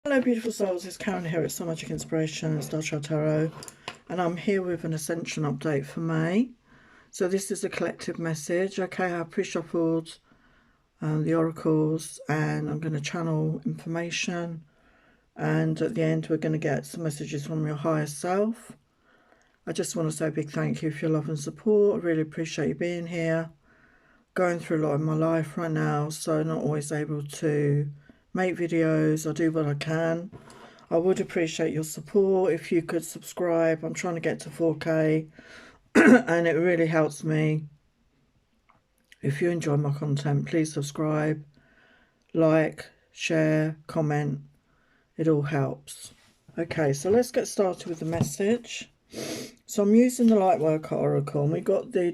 Hello beautiful souls, it's Karen here at So Magic Inspiration, Star Chart Tarot, and I'm here with an Ascension update for May. So this is a collective message. Okay, I have pre-shuffled the oracles and I'm going to channel information, and at the end we're going to get some messages from your higher self. I just want to say a big thank you for your love and support. I really appreciate you being here. Going through a lot in my life right now, so not always able to make videos. I do what I can. I would appreciate your support if you could subscribe. I'm trying to get to 4K and it really helps me. If you enjoy my content, please subscribe, like, share, comment. It all helps. Okay, so let's get started with the message. So I'm using the Lightworker Oracle, and we got the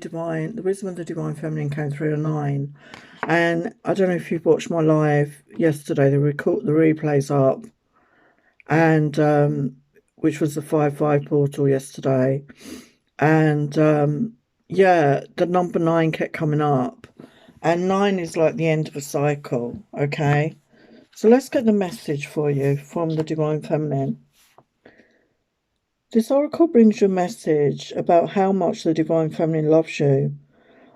Wisdom of the Divine Feminine came through a 9. And I don't know if you've watched my live yesterday, the replay's up, and which was the 5/5 portal yesterday. And yeah, the number 9 kept coming up, and 9 is like the end of a cycle. Okay, so let's get the message for you from the Divine Feminine. This oracle brings you a message about how much the Divine Feminine loves you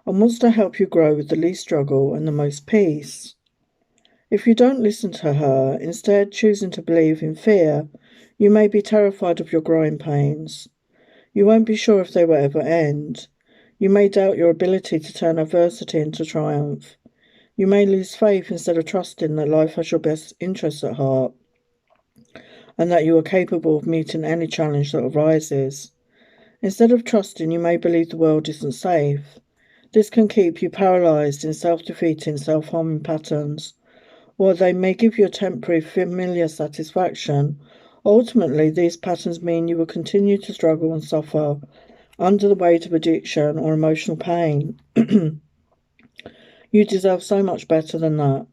and wants to help you grow with the least struggle and the most peace. If you don't listen to her, instead choosing to believe in fear, you may be terrified of your growing pains. You won't be sure if they will ever end. You may doubt your ability to turn adversity into triumph. You may lose faith instead of trusting that life has your best interests at heart, and that you are capable of meeting any challenge that arises. Instead of trusting, you may believe the world isn't safe. This can keep you paralysed in self-defeating, self-harming patterns. While they may give you a temporary familiar satisfaction, ultimately these patterns mean you will continue to struggle and suffer under the weight of addiction or emotional pain. You deserve so much better than that.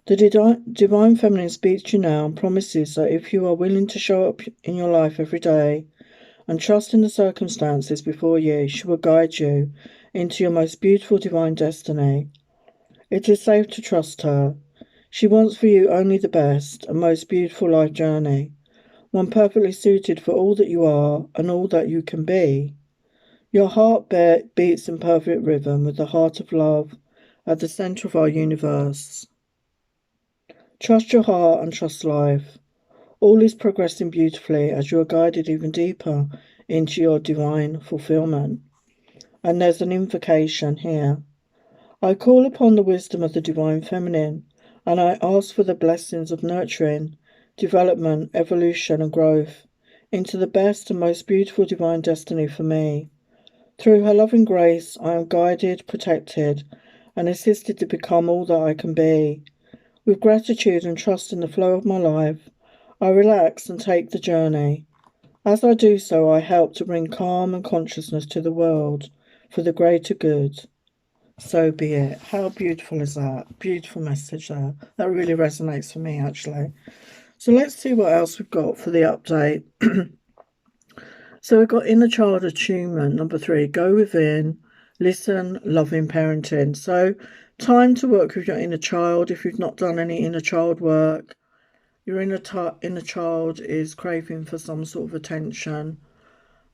The Divine Feminine speaks to you now and promises that if you are willing to show up in your life every day and trust in the circumstances before you, she will guide you into your most beautiful divine destiny. It is safe to trust her. She wants for you only the best and most beautiful life journey, one perfectly suited for all that you are and all that you can be. Your heart beats in perfect rhythm with the heart of love at the centre of our universe. Trust your heart and trust life. All is progressing beautifully as you are guided even deeper into your divine fulfillment. And there's an invocation here. I call upon the wisdom of the Divine Feminine, and I ask for the blessings of nurturing, development, evolution, and growth into the best and most beautiful divine destiny for me. Through her loving grace, I am guided, protected, and assisted to become all that I can be. With gratitude and trust in the flow of my life, I relax and take the journey. As I do so, I help to bring calm and consciousness to the world for the greater good. So be it. How beautiful is that? Beautiful message there. That really resonates for me, actually. So let's see what else we've got for the update. So we've got inner child attunement, number 3. Go within, listen, loving parenting. So time to work with your inner child. If you've not done any inner child work, your inner child is craving for some sort of attention.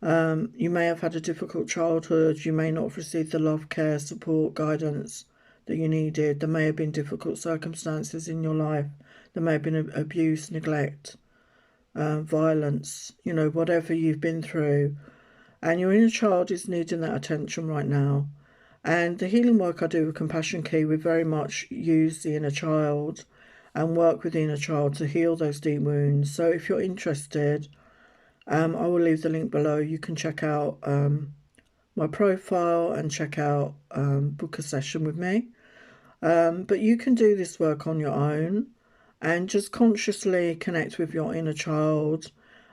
You may have had a difficult childhood. You may not have received the love, care, support, guidance that you needed. There may have been difficult circumstances in your life. There may have been abuse, neglect, violence, whatever you've been through. And your inner child is needing that attention right now. And the healing work I do with Compassion Key, we very much use the inner child and work with the inner child to heal those deep wounds. So if you're interested, I will leave the link below. You can check out my profile and check out book a session with me. But you can do this work on your own and just consciously connect with your inner child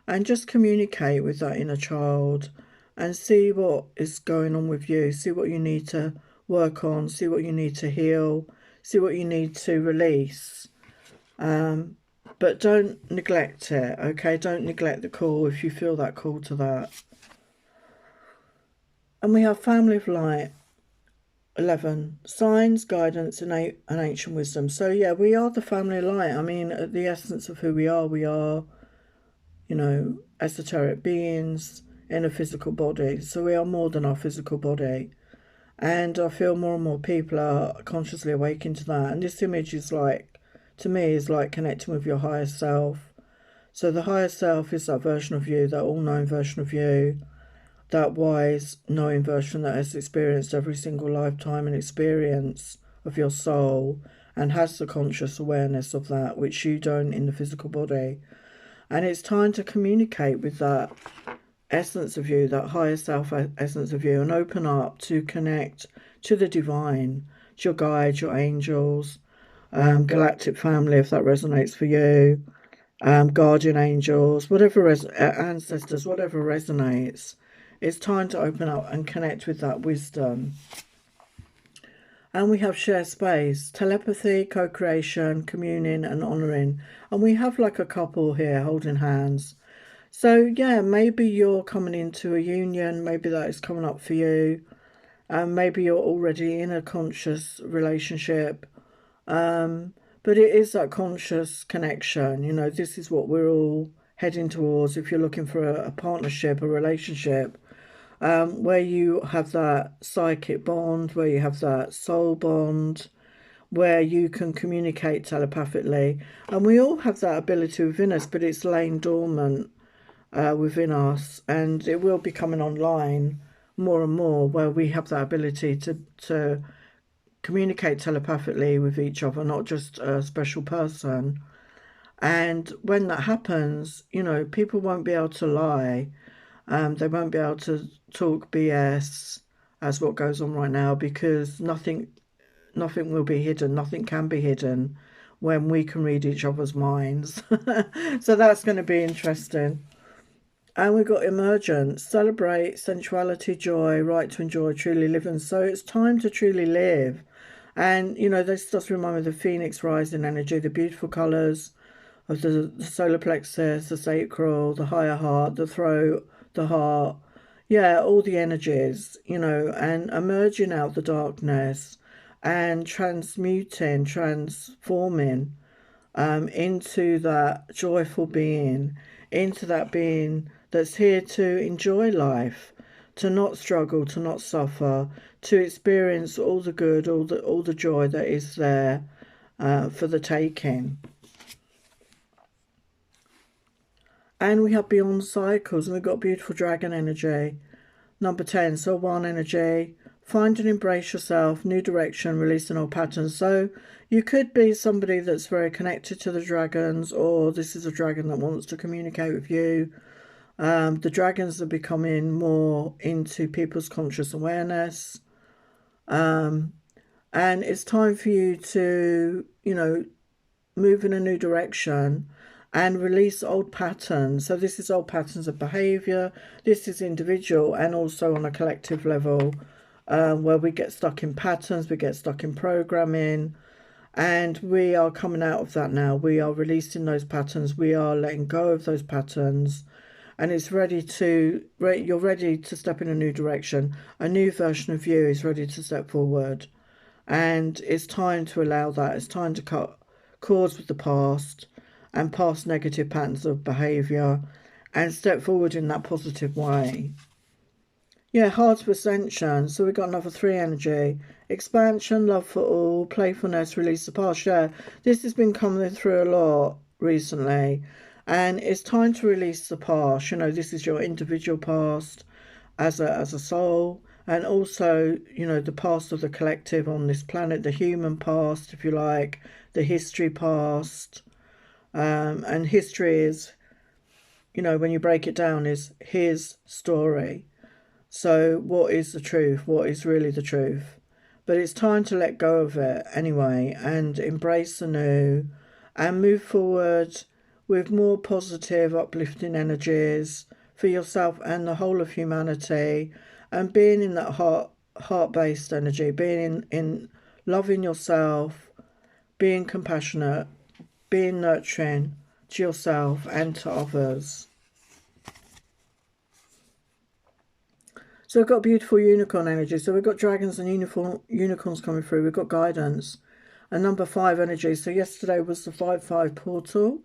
and just communicate with that inner child and see what is going on with you. See what you need to work on. See what you need to heal. See what you need to release. But don't neglect it, okay? Don't neglect the call if you feel that call to that. And we have Family of Light. 11. Signs, guidance, and ancient wisdom. So, yeah, we are the family light. I mean, at the essence of who we are, you know, esoteric beings in a physical body. So, we are more than our physical body. And I feel more and more people are consciously awakening to that. And this image is like, to me, is like connecting with your higher self. So, the higher self is that version of you, that all knowing version of you, that wise, knowing version that has experienced every single lifetime and experience of your soul and has the conscious awareness of that, which you don't in the physical body. And it's time to communicate with that essence of you, that higher self essence of you, and open up to connect to the divine, to your guides, your angels, galactic family, if that resonates for you, guardian angels, whatever, ancestors, whatever resonates. It's time to open up and connect with that wisdom. And we have share space, telepathy, co-creation, communing and honouring. And we have like a couple here holding hands. So yeah, maybe you're coming into a union, maybe that is coming up for you. Maybe you're already in a conscious relationship. But it is that conscious connection. You know, this is what we're all heading towards if you're looking for a partnership, a relationship, where you have that psychic bond, where you have that soul bond, where you can communicate telepathically. And we all have that ability within us, but it's laying dormant within us, and it will be coming online more and more, where we have that ability to communicate telepathically with each other, not just a special person. And when that happens, you know, people won't be able to lie. They won't be able to talk BS as what goes on right now, because nothing will be hidden. Nothing can be hidden when we can read each other's minds. So that's going to be interesting. And we've got emergence, celebrate sensuality, joy, right to enjoy, truly living. So it's time to truly live. And, you know, this does remind me of the phoenix rising energy, the beautiful colours of the solar plexus, the sacral, the higher heart, the throat, the heart. Yeah, all the energies, you know, and emerging out the darkness and transmuting, transforming into that joyful being, into that being that's here to enjoy life, to not struggle, to not suffer, to experience all the good, all the joy that is there for the taking. And we have beyond cycles, and we've got beautiful dragon energy. Number 10, so 1 energy. Find and embrace yourself, new direction, releasing old patterns. So you could be somebody that's very connected to the dragons, or this is a dragon that wants to communicate with you. The dragons are becoming more into people's conscious awareness. And it's time for you to, you know, move in a new direction and release old patterns. So this is old patterns of behaviour. This is individual and also on a collective level, where we get stuck in patterns, we get stuck in programming, and we are coming out of that now. We are releasing those patterns. We are letting go of those patterns. And it's ready to, you're ready to step in a new direction. A new version of you is ready to step forward. And it's time to allow that. It's time to cut cords with the past and past negative patterns of behaviour and step forward in that positive way. Yeah, heart of ascension. So we've got another 3 energy. Expansion, love for all, playfulness, release the past. Yeah, this has been coming through a lot recently. And it's time to release the past. You know, this is your individual past as a soul. And also, you know, the past of the collective on this planet, the human past, if you like, the history past. And history is, you know, when you break it down, is his story. So what is the truth? What is really the truth? But it's time to let go of it anyway and embrace the new and move forward with more positive, uplifting energies for yourself and the whole of humanity, and being in that heart-based energy, being in loving yourself, being compassionate, being nurturing to yourself and to others. So we've got beautiful unicorn energy. So we've got dragons and unicorns coming through. We've got guidance. And number 5 energy. So yesterday was the 5-5 portal.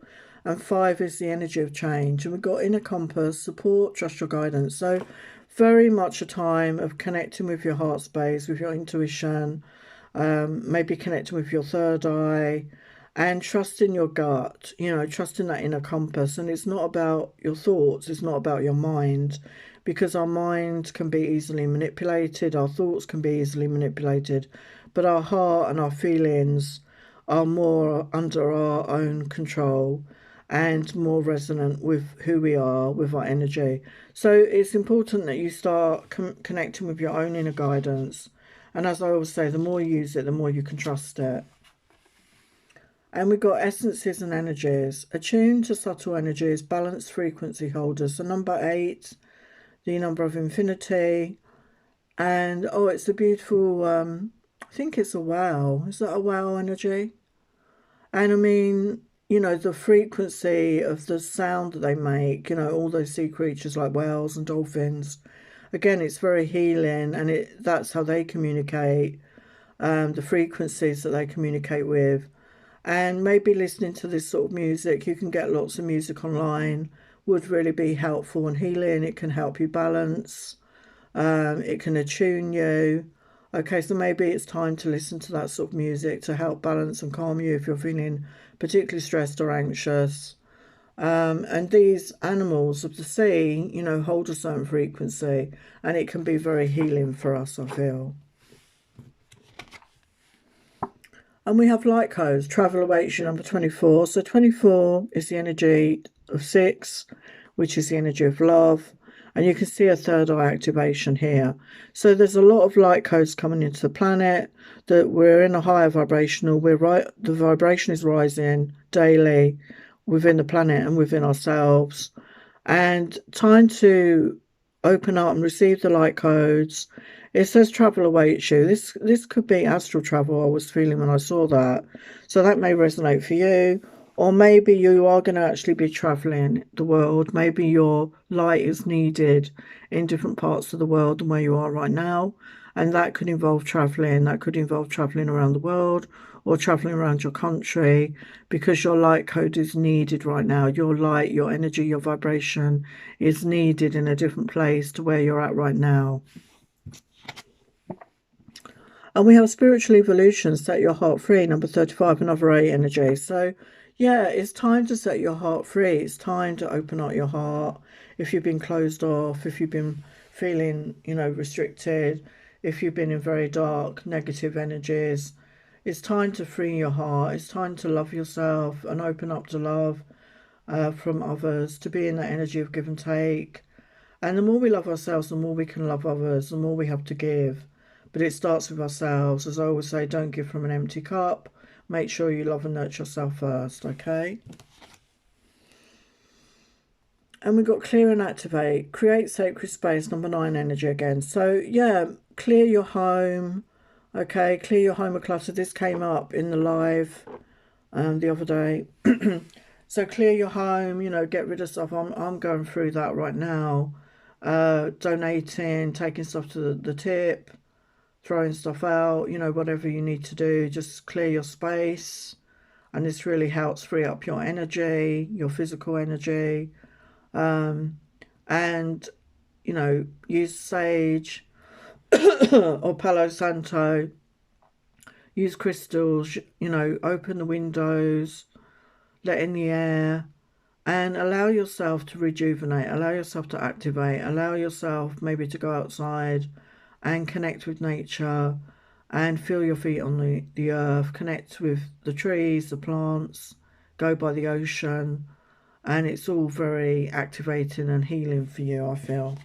And 5 is the energy of change. And we've got inner compass, support, trust your guidance. So very much a time of connecting with your heart space, with your intuition, maybe connecting with your third eye, and trusting your gut, trusting that inner compass. And it's not about your thoughts, it's not about your mind, because our mind can be easily manipulated, our thoughts can be easily manipulated, but our heart and our feelings are more under our own control and more resonant with who we are, with our energy. So it's important that you start connecting with your own inner guidance. And as I always say, the more you use it, the more you can trust it. And we've got essences and energies. Attune to subtle energies, balanced frequency holders. So number 8, the number of infinity. And, oh, it's a beautiful, I think it's a wow. Is that a wow energy? And I mean, the frequency of the sound that they make, all those sea creatures like whales and dolphins. Again, it's very healing, and that's how they communicate, the frequencies that they communicate with. And maybe listening to this sort of music, you can get lots of music online, would really be helpful and healing. It can help you balance. It can attune you. Okay, so maybe it's time to listen to that sort of music to help balance and calm you if you're feeling particularly stressed or anxious. And these animals of the sea, hold a certain frequency, and it can be very healing for us, I feel. And we have light codes. Travel awaits you, number 24. So 24 is the energy of 6, which is the energy of love. And you can see a third eye activation here. So there's a lot of light codes coming into the planet, that we're in a higher vibrational. The vibration is rising daily within the planet and within ourselves. And time to open up and receive the light codes. It says travel awaits you. This could be astral travel I was feeling when I saw that. So that may resonate for you. Or maybe you are going to actually be traveling the world. Maybe your light is needed in different parts of the world than where you are right now. And that could involve traveling. That could involve traveling around the world or traveling around your country, because your light code is needed right now. Your light, your energy, your vibration is needed in a different place to where you're at right now. And we have spiritual evolution, set your heart free, number 35, another 8 energy. So yeah, it's time to set your heart free. It's time to open up your heart. If you've been closed off, if you've been feeling, restricted, if you've been in very dark, negative energies, it's time to free your heart. It's time to love yourself and open up to love from others, to be in that energy of give and take. And the more we love ourselves, the more we can love others, the more we have to give. But it starts with ourselves. As I always say, don't give from an empty cup. Make sure you love and nurture yourself first, okay? And we've got clear and activate. Create sacred space, number 9 energy again. So, yeah, clear your home, okay? Clear your home of clutter. This came up in the live the other day. So clear your home, get rid of stuff. I'm going through that right now. Donating, taking stuff to the tip, throwing stuff out, whatever you need to do, just clear your space. And this really helps free up your energy, your physical energy. And, use sage or Palo Santo, use crystals, open the windows, let in the air, and allow yourself to rejuvenate, allow yourself to activate, allow yourself maybe to go outside and connect with nature and feel your feet on the earth, connect with the trees, the plants, go by the ocean, and it's all very activating and healing for you, I feel.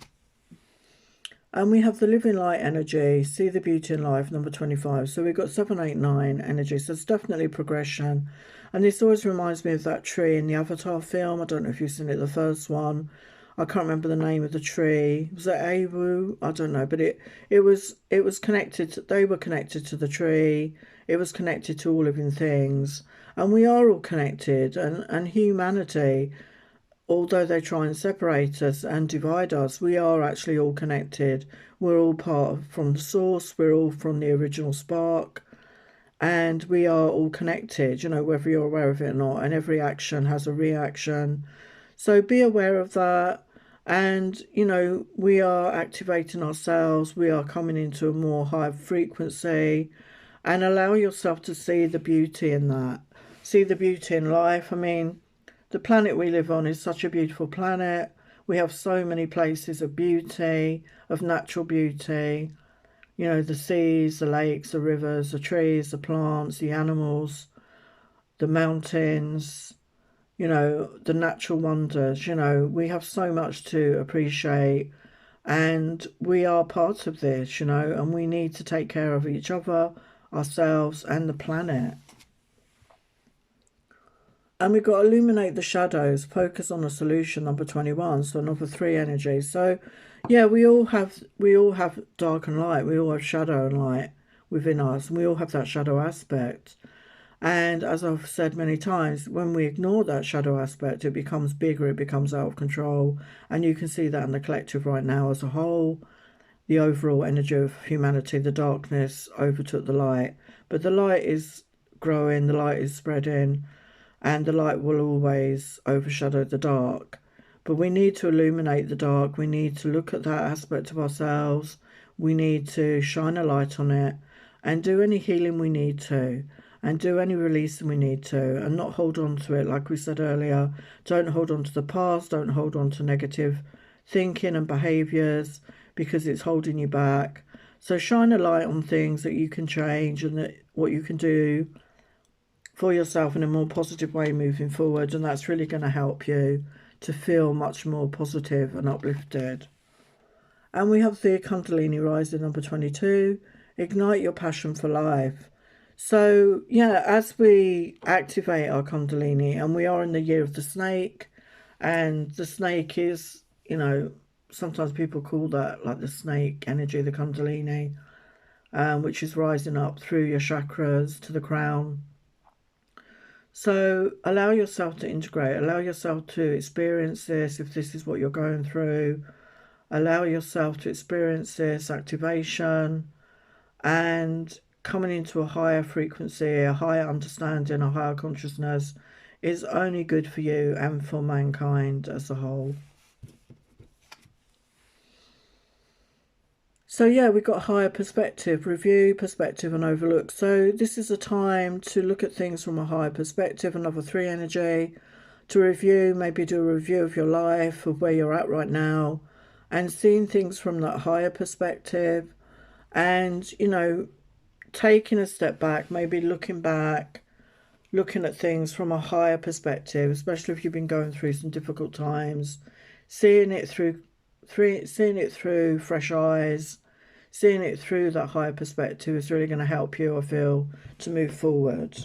And we have the living light energy, see the beauty in life, number 25. So we've got 7, 8, 9 energy, so it's definitely progression. And this always reminds me of that tree in the Avatar film. I don't know if you've seen it, the first one. I can't remember the name of the tree. Was it Awu? I don't know, but it was connected. They were connected to the tree. It was connected to all living things, and we are all connected. And humanity, although they try and separate us and divide us, we are actually all connected. We're all from the source, we're all from the original spark, and we are all connected, whether you're aware of it or not, and every action has a reaction. So be aware of that. And, we are activating ourselves, we are coming into a more high frequency, and allow yourself to see the beauty in that. See the beauty in life. I mean, the planet we live on is such a beautiful planet. We have so many places of beauty, of natural beauty. The seas, the lakes, the rivers, the trees, the plants, the animals, the mountains, the natural wonders. We have so much to appreciate, and we are part of this, and we need to take care of each other, ourselves, and the planet. And we've got to illuminate the shadows, focus on the solution, number 21, so number 3 energy. So yeah, we all have dark and light, we all have shadow and light within us, and we all have that shadow aspect. And as I've said many times, when we ignore that shadow aspect, it becomes bigger, it becomes out of control. And you can see that in the collective right now as a whole. The overall energy of humanity, the darkness overtook the light. But the light is growing, the light is spreading, and the light will always overshadow the dark. But we need to illuminate the dark. We need to look at that aspect of ourselves. We need to shine a light on it and do any healing we need to, and do any releasing we need to, and not hold on to it. Like we said earlier, don't hold on to the past, don't hold on to negative thinking and behaviours, because it's holding you back. So shine a light on things that you can change, and what you can do for yourself in a more positive way moving forward, and that's really going to help you to feel much more positive and uplifted. And we have the Kundalini rising, number 22, ignite your passion for life. So yeah, as we activate our Kundalini, and we are in the year of the snake, and the snake is, sometimes people call that like the snake energy, the Kundalini, which is rising up through your chakras to the crown. So allow yourself to integrate, allow yourself to experience this if this is what you're going through. Allow yourself to experience this activation, and coming into a higher frequency, a higher understanding, a higher consciousness is only good for you and for mankind as a whole. So yeah, we've got higher perspective, review, perspective and overlook. So this is a time to look at things from a higher perspective, another 3 energy, to review, maybe do a review of your life, of where you're at right now, and seeing things from that higher perspective, and, taking a step back, maybe looking back, looking at things from a higher perspective, especially if you've been going through some difficult times, seeing it through fresh eyes, seeing it through that higher perspective is really going to help you, I feel, to move forward.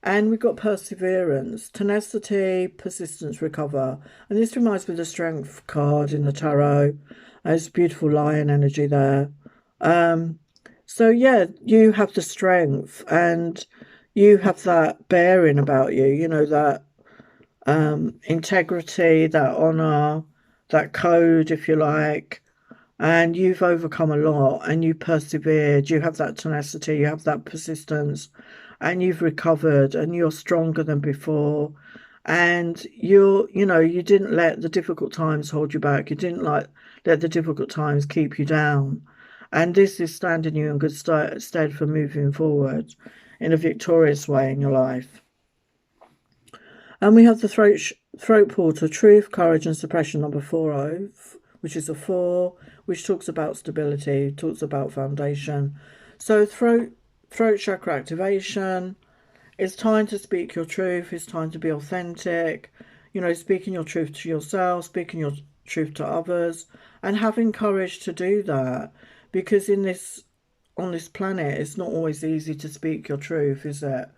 And we've got perseverance, tenacity, persistence, recover. And this reminds me of the strength card in the tarot. There's beautiful lion energy there. So yeah, you have the strength, and you have that bearing about you, that integrity, that honour, that code, if you like. And you've overcome a lot, and you persevered. You have that tenacity, you have that persistence, and you've recovered, and you're stronger than before. And you didn't let the difficult times hold you back. You didn't let the difficult times keep you down. And this is standing you in good stead for moving forward in a victorious way in your life. And we have the throat portal, truth, courage and suppression, number 40, which is a 4, which talks about stability, talks about foundation. So throat chakra activation. It's time to speak your truth. It's time to be authentic. Speaking your truth to yourself, speaking your truth to others, and having courage to do that. Because on this planet, it's not always easy to speak your truth, is it?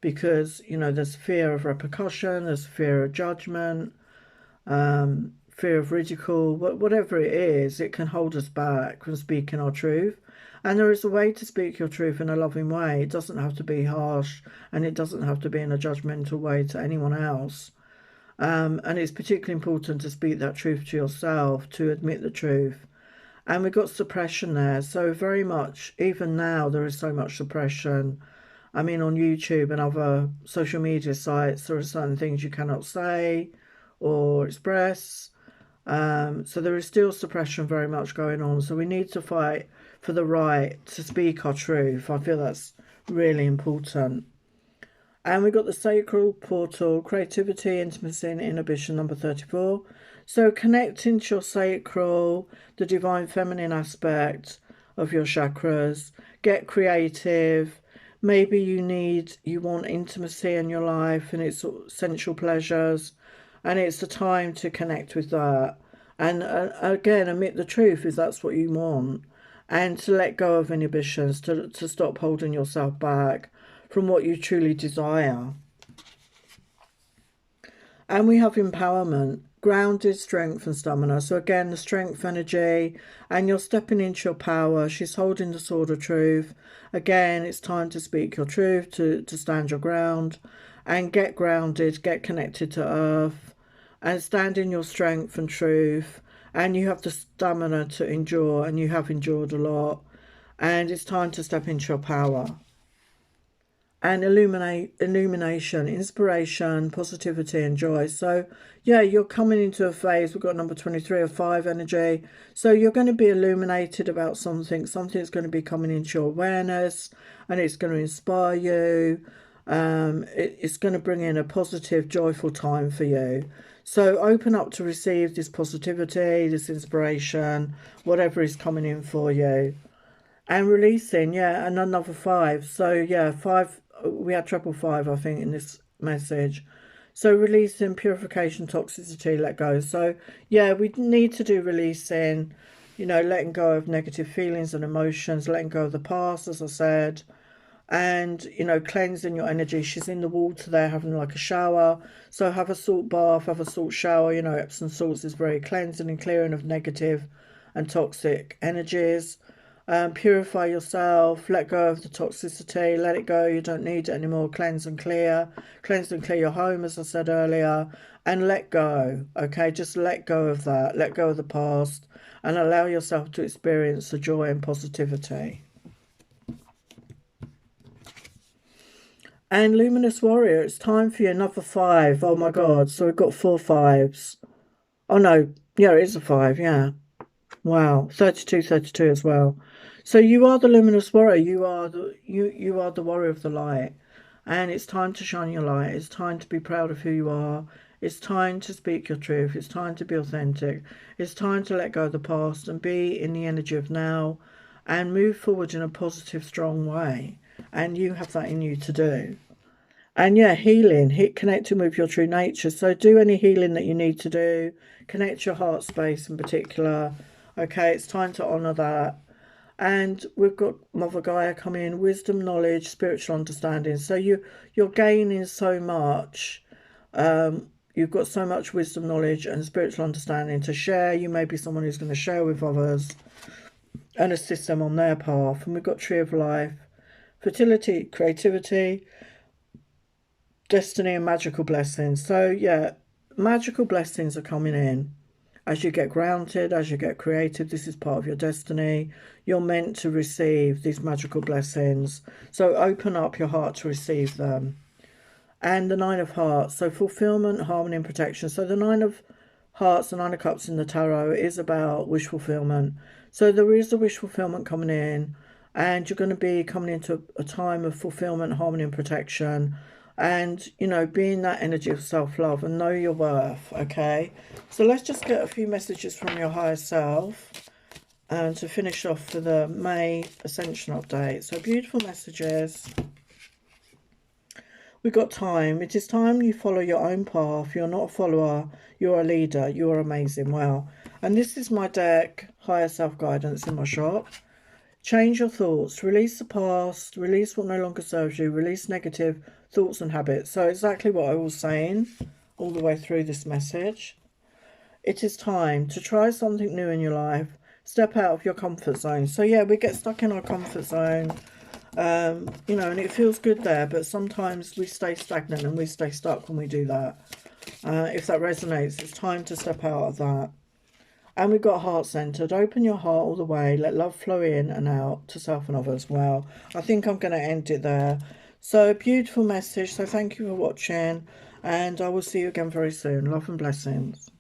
Because, there's fear of repercussion, there's fear of judgment, fear of ridicule, whatever it is, it can hold us back from speaking our truth. And there is a way to speak your truth in a loving way. It doesn't have to be harsh, and it doesn't have to be in a judgmental way to anyone else. And it's particularly important to speak that truth to yourself, to admit the truth. And we've got suppression there. So very much, even now, there is so much suppression. I mean, on YouTube and other social media sites, there are certain things you cannot say or express. So there is still suppression very much going on. So we need to fight for the right to speak our truth. I feel that's really important. And we've got the sacral portal, creativity, intimacy, and inhibition, number 34. So connecting to your sacral, the divine feminine aspect of your chakras. Get creative. Maybe you want intimacy in your life and it's sensual pleasures. And it's the time to connect with that. And again, admit the truth if that's what you want. And to let go of inhibitions, to stop holding yourself back from what you truly desire. And we have empowerment, grounded, strength and stamina. So again, the strength energy, and you're stepping into your power. She's holding the sword of truth. Again, it's time to speak your truth, to stand your ground and get grounded, get connected to earth and stand in your strength and truth. And you have the stamina to endure, and you have endured a lot. And it's time to step into your power. And illumination, inspiration, positivity and joy. So yeah, you're coming into a phase, we've got number 23 of 5 energy. So you're going to be illuminated about something's going to be coming into your awareness, and it's going to inspire you. It's going to bring in a positive, joyful time for you. So open up to receive this positivity, this inspiration, whatever is coming in for you. And releasing, yeah, and another 5. So yeah, 5, we had triple 5, I think, in this message. So releasing, purification, toxicity, let go. So yeah, we need to do releasing, letting go of negative feelings and emotions, letting go of the past, as I said, and cleansing your energy. She's in the water there having like a shower. So have a salt bath, have a salt shower. Epsom salts is very cleansing and clearing of negative and toxic energies. Purify yourself, let go of the toxicity, let it go, you don't need it anymore. Cleanse and clear your home, as I said earlier, and let go. Okay, just let go of that, let go of the past, and allow yourself to experience the joy and positivity. And Luminous Warrior, it's time for you, another 5. Oh my god, so we've got 4 5s. Oh no, yeah, it is a 5, yeah. Wow, 32 as well. So you are the luminous warrior. You are the warrior of the light, and it's time to shine your light. It's time to be proud of who you are. It's time to speak your truth. It's time to be authentic. It's time to let go of the past and be in the energy of now, and move forward in a positive, strong way. And you have that in you to do. And yeah, healing, connecting with your true nature. So do any healing that you need to do. Connect your heart space in particular. Okay, it's time to honour that. And we've got Mother Gaia coming in, wisdom, knowledge, spiritual understanding. So you're gaining so much. You've got so much wisdom, knowledge and spiritual understanding to share. You may be someone who's going to share with others and assist them on their path. And we've got Tree of Life, fertility, creativity, destiny and magical blessings. So yeah, magical blessings are coming in. As you get grounded, as you get creative, this is part of your destiny. You're meant to receive these magical blessings. So open up your heart to receive them. And the 9 of Hearts. So fulfillment, harmony and protection. So the 9 of Hearts, the 9 of Cups in the Tarot is about wish fulfillment. So there is a wish fulfillment coming in. And you're going to be coming into a time of fulfillment, harmony and protection. And being that energy of self-love and know your worth. Okay, so let's just get a few messages from your higher self and to finish off for the May Ascension update. So beautiful messages. We've got time. It is time you follow your own path. You're not a follower, you're a leader. You are amazing. Wow. And this is my deck, Higher Self Guidance, in my shop. Change your thoughts, release the past, release what no longer serves you, release negative thoughts and habits. So exactly what I was saying all the way through this message. It is time to try something new in your life. Step out of your comfort zone. So yeah, we get stuck in our comfort zone, and it feels good there, but sometimes we stay stagnant and we stay stuck when we do that. If that resonates, it's time to step out of that. And we've got heart-centered. Open your heart all the way. Let love flow in and out to self and others. Well, I think I'm going to end it there. So, beautiful message. So, thank you for watching. And I will see you again very soon. Love and blessings.